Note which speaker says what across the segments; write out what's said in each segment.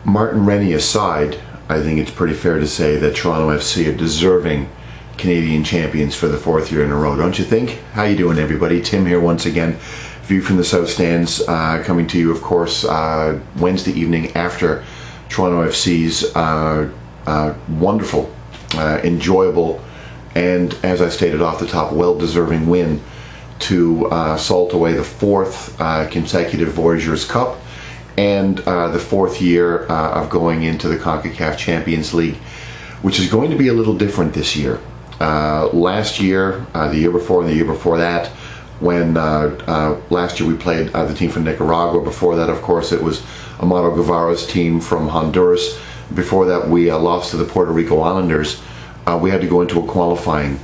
Speaker 1: Martin Rennie aside, I think it's pretty fair to say that Toronto FC are deserving Canadian champions for the fourth year in a row, don't you think? How you doing, everybody? Tim here once again. View from the South Stands, coming to you, of course, Wednesday evening after Toronto FC's wonderful, enjoyable, and, as I stated off the top, well-deserving win to salt away the fourth consecutive Voyageurs Cup and the fourth year of going into the CONCACAF Champions League, which is going to be a little different this year. Last year, the year before, and the year before that, when last year we played the team from Nicaragua. Before that, of course, it was Amado Guevara's team from Honduras. Before that, we lost to the Puerto Rico Islanders. We had to go into a qualifying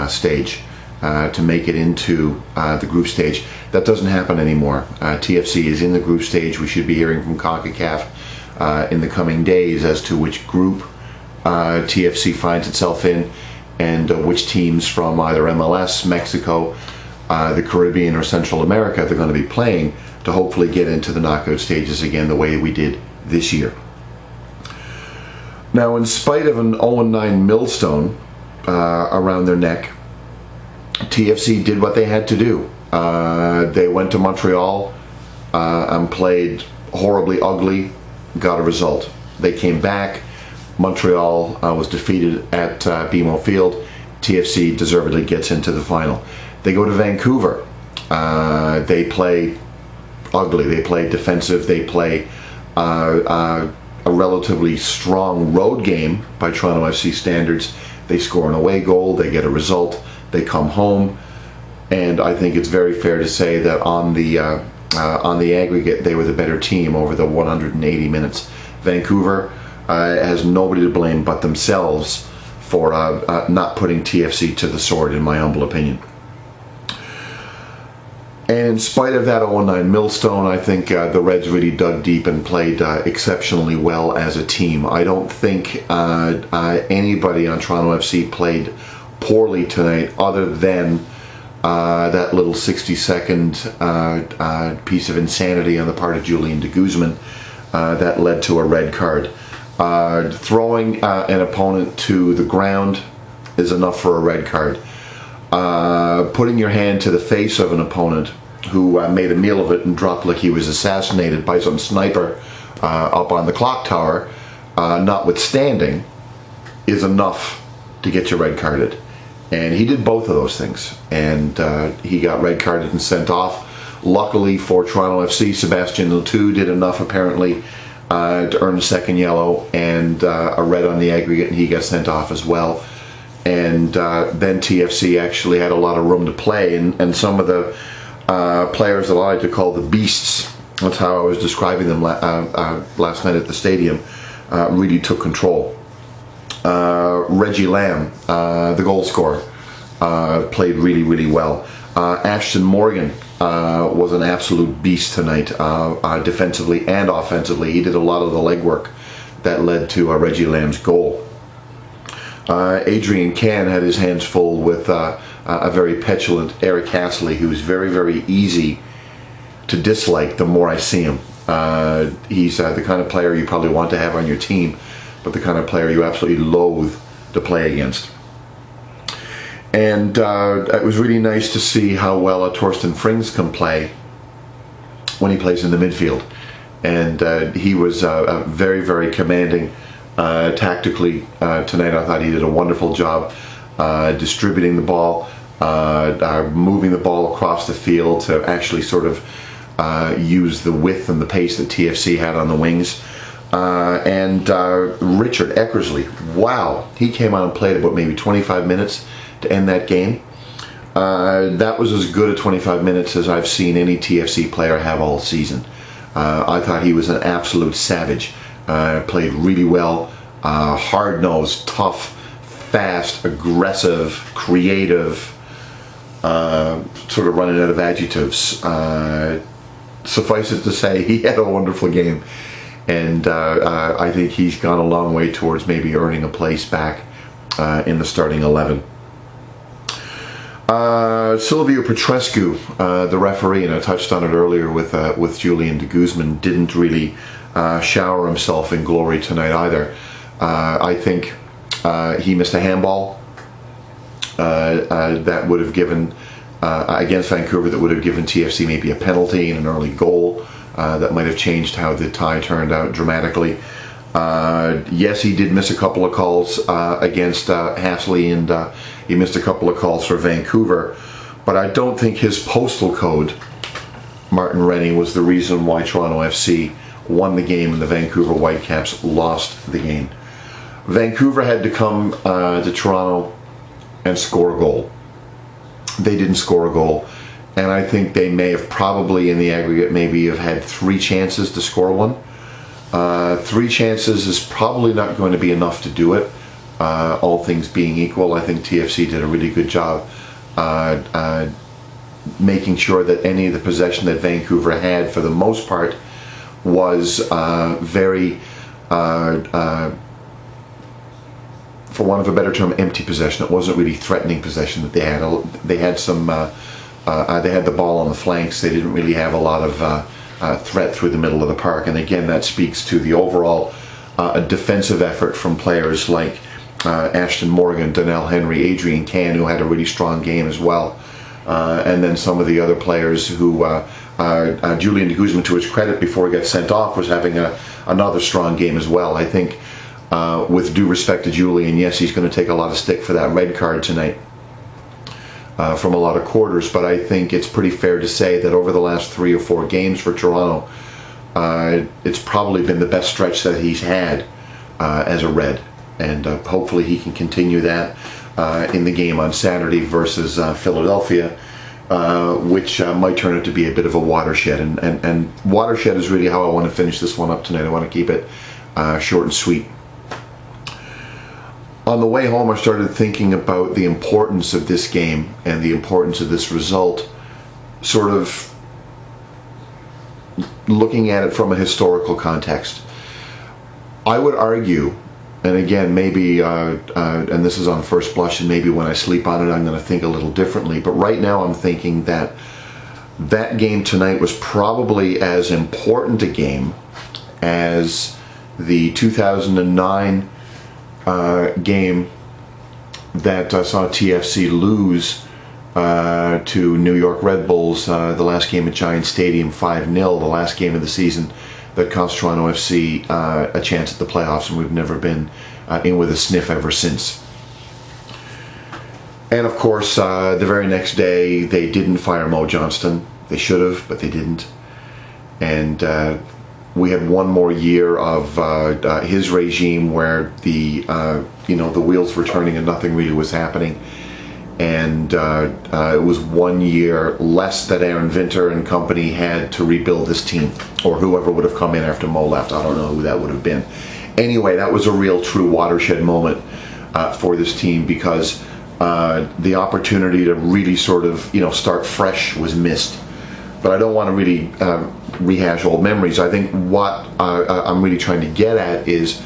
Speaker 1: stage to make it into the group stage. That doesn't happen anymore. TFC is in the group stage. We should be hearing from CONCACAF in the coming days as to which group TFC finds itself in, and which teams from either MLS, Mexico, the Caribbean, or Central America they're going to be playing to hopefully get into the knockout stages again the way we did this year. Now, in spite of an 0-9 millstone around their neck, TFC did what they had to do. They went to Montreal and played horribly ugly, got a result. They came back. Montreal was defeated at BMO Field. TFC deservedly gets into the final. They go to Vancouver. They play ugly. They play defensive. They play a relatively strong road game by Toronto FC standards. They score an away goal. They get a result. They come home, and I think it's very fair to say that on the aggregate, they were the better team over the 180 minutes. Vancouver has nobody to blame but themselves for not putting TFC to the sword, in my humble opinion. And in spite of that 0-9 millstone, I think the Reds really dug deep and played exceptionally well as a team. I don't think anybody on Toronto FC played poorly tonight, other than that little 60-second piece of insanity on the part of Julian de Guzman that led to a red card. Throwing an opponent to the ground is enough for a red card. Putting your hand to the face of an opponent who made a meal of it and dropped like he was assassinated by some sniper up on the clock tower, notwithstanding, is enough to get you red carded. And he did both of those things, and he got red carded and sent off. Luckily for Toronto FC, Sebastian Letou did enough apparently to earn a second yellow and a red on the aggregate, and he got sent off as well. And then TFC actually had a lot of room to play, and some of the players that I like to call the beasts, that's how I was describing them last night at the stadium, really took control. Reggie Lamb, the goal scorer, played really, really well. Ashton Morgan was an absolute beast tonight, defensively and offensively. He did a lot of the legwork that led to Reggie Lamb's goal. Adrian Can had his hands full with a very petulant Eric Castley, who's very, very easy to dislike the more I see him. He's the kind of player you probably want to have on your team, but the kind of player you absolutely loathe to play against. And it was really nice to see how well Torsten Frings can play when he plays in the midfield. And he was very, very commanding tactically tonight. I thought he did a wonderful job distributing the ball, moving the ball across the field to actually sort of use the width and the pace that TFC had on the wings. And Richard Eckersley, wow, he came on and played about maybe 25 minutes to end that game. That was as good a 25 minutes as I've seen any TFC player have all season. I thought he was an absolute savage. Played really well, hard-nosed, tough, fast, aggressive, creative, sort of running out of adjectives. Suffice it to say, he had a wonderful game. And I think he's gone a long way towards maybe earning a place back in the starting 11. Silvio Petrescu, the referee, and I touched on it earlier with Julian de Guzman, didn't really shower himself in glory tonight either. I think he missed a handball that would have given, against Vancouver, that would have given TFC maybe a penalty and an early goal that might have changed how the tie turned out dramatically. Yes, he did miss a couple of calls against Hasley, and he missed a couple of calls for Vancouver, but I don't think his postal code, Martin Rennie, was the reason why Toronto FC won the game and the Vancouver Whitecaps lost the game. Vancouver had to come to Toronto and score a goal. They didn't score a goal, and I think they may have probably in the aggregate maybe have had 3 chances to score one. 3 chances is probably not going to be enough to do it, all things being equal. I think TFC did a really good job making sure that any of the possession that Vancouver had, for the most part, was very, for want of a better term, empty possession. It wasn't really threatening possession that they had. They had some, they had the ball on the flanks. They didn't really have a lot of threat through the middle of the park. And again, that speaks to the overall defensive effort from players like Ashton Morgan, Donnell Henry, Adrian Can, who had a really strong game as well. And then some of the other players who, Julian de Guzman, to his credit, before he got sent off, was having another strong game as well. I think, with due respect to Julian, yes, he's going to take a lot of stick for that red card tonight from a lot of quarters, but I think it's pretty fair to say that over the last 3 or 4 games for Toronto, it's probably been the best stretch that he's had as a Red, and hopefully he can continue that in the game on Saturday versus Philadelphia, which might turn out to be a bit of a watershed, and watershed is really how I want to finish this one up tonight. I want to keep it short and sweet. On the way home, I started thinking about the importance of this game and the importance of this result, sort of looking at it from a historical context. I would argue, and again, maybe, and this is on first blush, and maybe when I sleep on it, I'm going to think a little differently, but right now I'm thinking that that game tonight was probably as important a game as the 2009 game that saw TFC lose to New York Red Bulls, the last game at Giant Stadium, 5-0, the last game of the season that cost Toronto FC a chance at the playoffs, and we've never been in with a sniff ever since. And of course, the very next day, they didn't fire Mo Johnston. They should have, but they didn't. And we had one more year of his regime where the the wheels were turning and nothing really was happening. And it was 1 year less that Aaron Vinter and company had to rebuild this team, or whoever would have come in after Mo left. I don't know who that would have been. Anyway, that was a real true watershed moment for this team, because the opportunity to really sort of start fresh was missed. But I don't want to really rehash old memories. I think what I'm really trying to get at is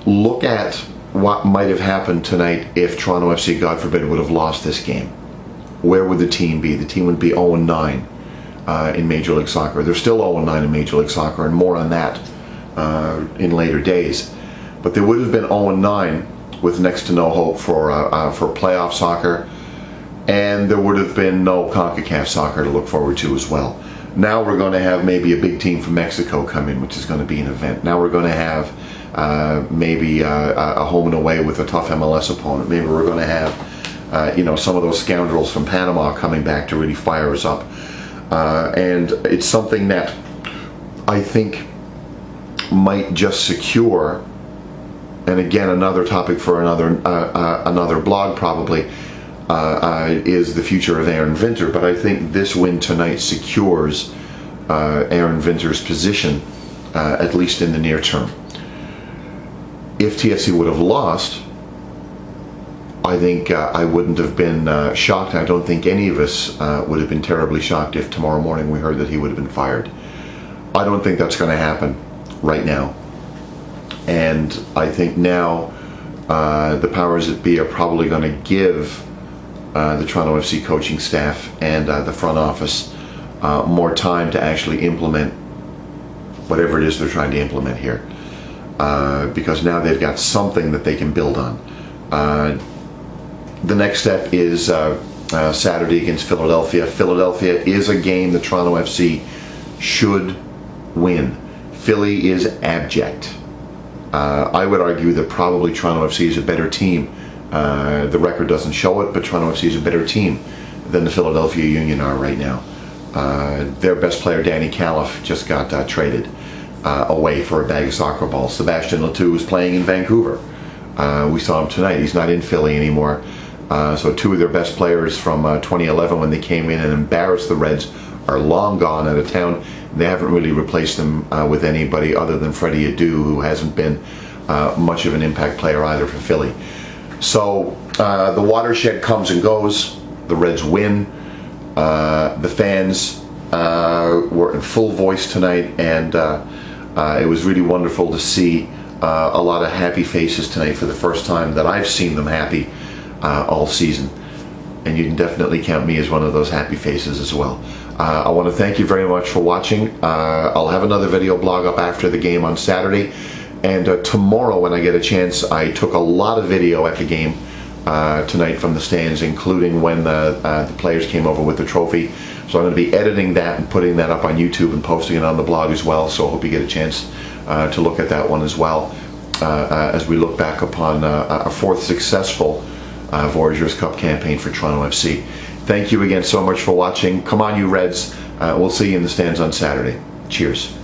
Speaker 1: look at what might have happened tonight if Toronto FC, God forbid, would have lost this game. Where would the team be? The team would be 0-9 in Major League Soccer. They're still 0-9 in Major League Soccer, and more on that in later days. But they would have been 0-9 with next to no hope for playoff soccer, and there would have been no CONCACAF soccer to look forward to as well. Now we're going to have maybe a big team from Mexico come in, which is going to be an event. Now we're going to have maybe a home and away with a tough MLS opponent. Maybe we're going to have some of those scoundrels from Panama coming back to really fire us up. And it's something that I think might just secure, and again, another topic for another blog probably, is the future of Aaron Vinter. But I think this win tonight secures Aaron Vinter's position, at least in the near term. If TFC would have lost, I think I wouldn't have been shocked. I don't think any of us would have been terribly shocked if tomorrow morning we heard that he would have been fired. I don't think that's going to happen right now. And I think now the powers that be are probably going to give the Toronto FC coaching staff and the front office more time to actually implement whatever it is they're trying to implement here, because now they've got something that they can build on. The next step is Saturday against Philadelphia. Philadelphia is a game that Toronto FC should win. Philly is abject. I would argue that probably Toronto FC is a better team. The record doesn't show it, but Toronto FC is a better team than the Philadelphia Union are right now. Their best player, Danny Califf, just got traded away for a bag of soccer balls. Sebastian Letou is playing in Vancouver. We saw him tonight. He's not in Philly anymore. So two of their best players from 2011, when they came in and embarrassed the Reds, are long gone out of town. They haven't really replaced them with anybody other than Freddie Adu, who hasn't been much of an impact player either for Philly. So the watershed comes and goes. The Reds win. The fans were in full voice tonight, and it was really wonderful to see a lot of happy faces tonight for the first time that I've seen them happy all season. And you can definitely count me as one of those happy faces as well. I want to thank you very much for watching. I'll have another video blog up after the game on Saturday. And tomorrow, when I get a chance, I took a lot of video at the game tonight from the stands, including when the players came over with the trophy. So I'm going to be editing that and putting that up on YouTube and posting it on the blog as well. So I hope you get a chance to look at that one as well, as we look back upon a fourth successful Voyageurs Cup campaign for Toronto FC. Thank you again so much for watching. Come on, you Reds. We'll see you in the stands on Saturday. Cheers.